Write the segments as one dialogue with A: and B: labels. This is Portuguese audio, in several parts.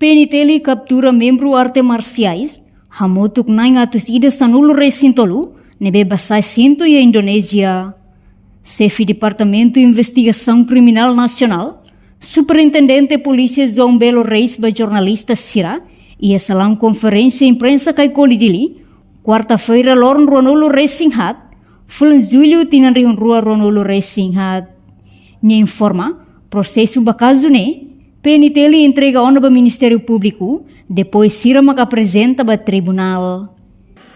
A: PNTL captura membro arte marciais, hamotuk naing atus ida sanulu resintolu, nebe basai sinto e Indonésia. Chefe Departamento de Investigação Criminal Nacional, Superintendente Polícia João Belo Reis ba jornalista Sira, e essa lá conferência imprensa kai kolidili, quarta-feira lorn Ronolo Racinghat, fulan julho tinan riun rua Ronolo Racinghat. Nia informa, processo bakazu ne, PNTL entrega ao Ministério Público, depois Sira mak apresenta ba tribunal.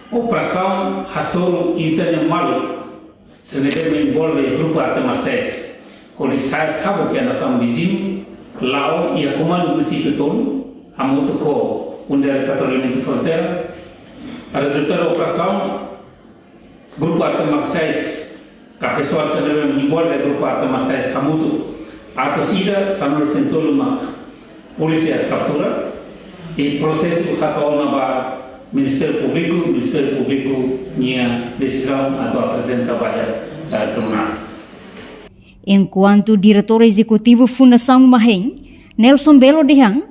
B: Operação Hasoro Internet Malu, se deve envolver grupo arte marciais, onde sabe que a nação vizinha, lá e a comando do município todo, a Motocó, onde é o patrulhamento de fronteira. A resultado da operação, grupo arte marciais, que a pessoa se deve envolver grupo arte marciais, a Moto, a torcida, Samuel Sentolo Mac, polícia captura, e processo que está na Ministério Público minha decisão atau apresenta ao tribunal.
A: Enquanto diretor executivo Fundação Maheng, Nelson Belo Dehang,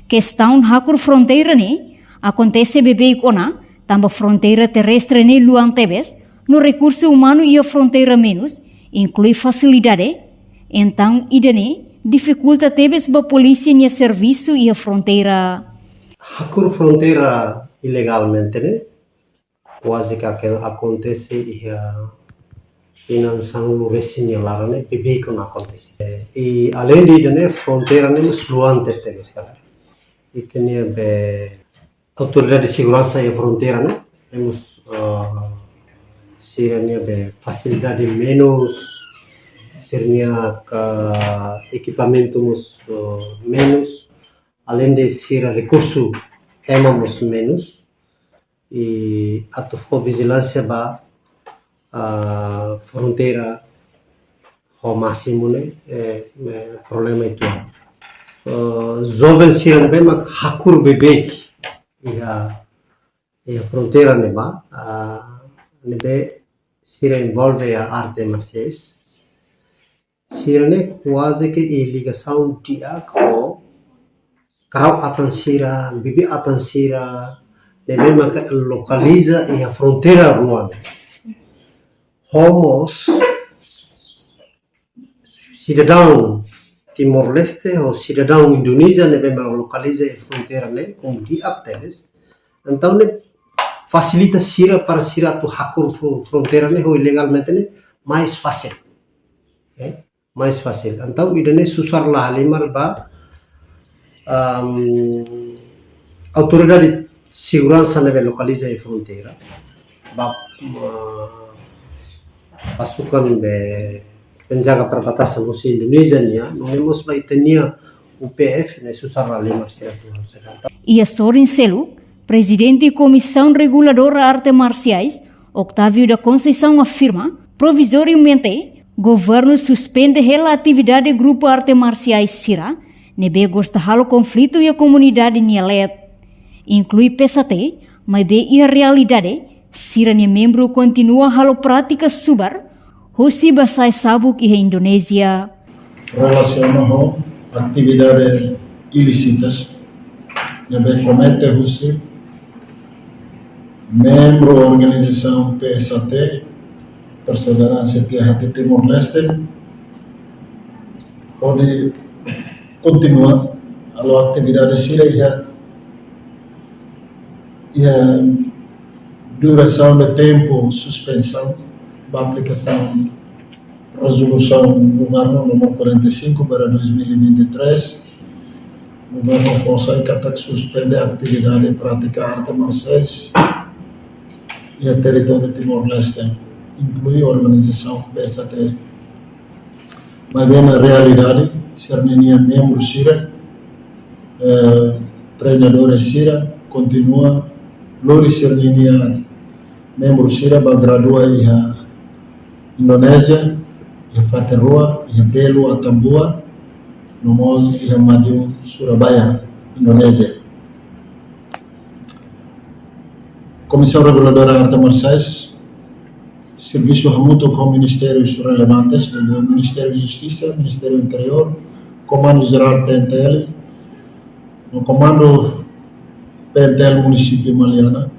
A: questão hakur fronteira ne acontece bebê icona, também fronteira terrestre ne Luan Tebes, no recurso humano e a fronteira menos, inclui facilidade, então idane dificulta Tebes ba polícia e serviço e a fronteira.
C: Hakur fronteira ilegalmente, né? Quase que acontece e não são ressinalaram, né? Bebê que não acontece. E além disso, né? Fronteira né? Mas luante temos cara. E tem autoridade de segurança e fronteira, né? Temos seria facilidade menos, seria equipamento menos, além de ser recurso emamos menos e a vigilância ba fronteira ao máximo né problema itu jovem siran bem mak hakur bebê e a fronteira ne ba nebe sira envolve a arte marciais sirane quase que ligação dia com Karau atansira, bibi atansira, deve localiza e a fronteira Ruanda. Homos, cidadão Timor-Leste ou cidadão Indonésia deve localiza a fronteira né, como di actives. Então, né, facilita sira para sira tu hakur fronteira né, ou ilegalmente né, mais fácil. Mais fácil. Então, idane susar lah limar ba autoridade de segurança deve localizar a fronteira. Pasukan penjaga perbatasan musim Indonesia nia, nós vai ter UPF né susar ali marcial.
A: E a Sorin Selu, presidente da Comissão Reguladora Arte Marciais, Octávio da Conceição afirma, provisoriamente, governo suspende a atividade do grupo Arte Marciais Sira, nebe gosta halo conflito e a comunidade nielet, inclui PSAT, mas be e a realidade, Sira ne membro continua halo prática subar, hosi basai sabuk e a Indonésia.
D: Relaciona com atividades ilícitas, nebe comete hosi membro da organização PSAT, Persaudaraan Setia Hati Timor-Leste, pode continua a atividade Sira e a duração de tempo suspensão da aplicação resolução governo número 45 para 2023 o governo força que suspende a atividade prática arte marciais e a território de Timor-Leste inclui a organização PSAT mas bem na realidade Sernia membro Sira, treinador Sira, continua, Lori Sernia membro Sira, gradua e a Indonésia, e a Faterua, e a Belo, a Tambua, Nomos e a Madiun, Surabaya, Indonésia. Comissão Reguladora de Arte Marciais, serviço mútuo com ministérios relevantes, do Ministério da Justiça, Ministério do Interior, Comando Geral PNTL, no comando PNTL município de Maliana,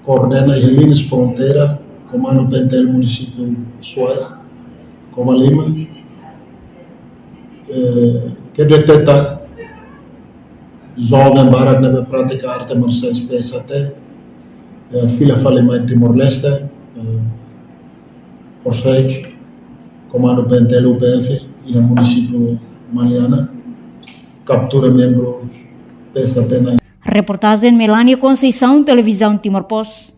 D: coordena Helines Fronteira, comando PNTL município Suai, Coma Lima, que detecta jovem barak na prática arte marciais PSAT, fila falimento Timor-Leste, OSEC, comando PNTL UPF e o município Maliana, captura membros PSAT na
A: Reportagem Melania Conceição, Televisão Timor-Post.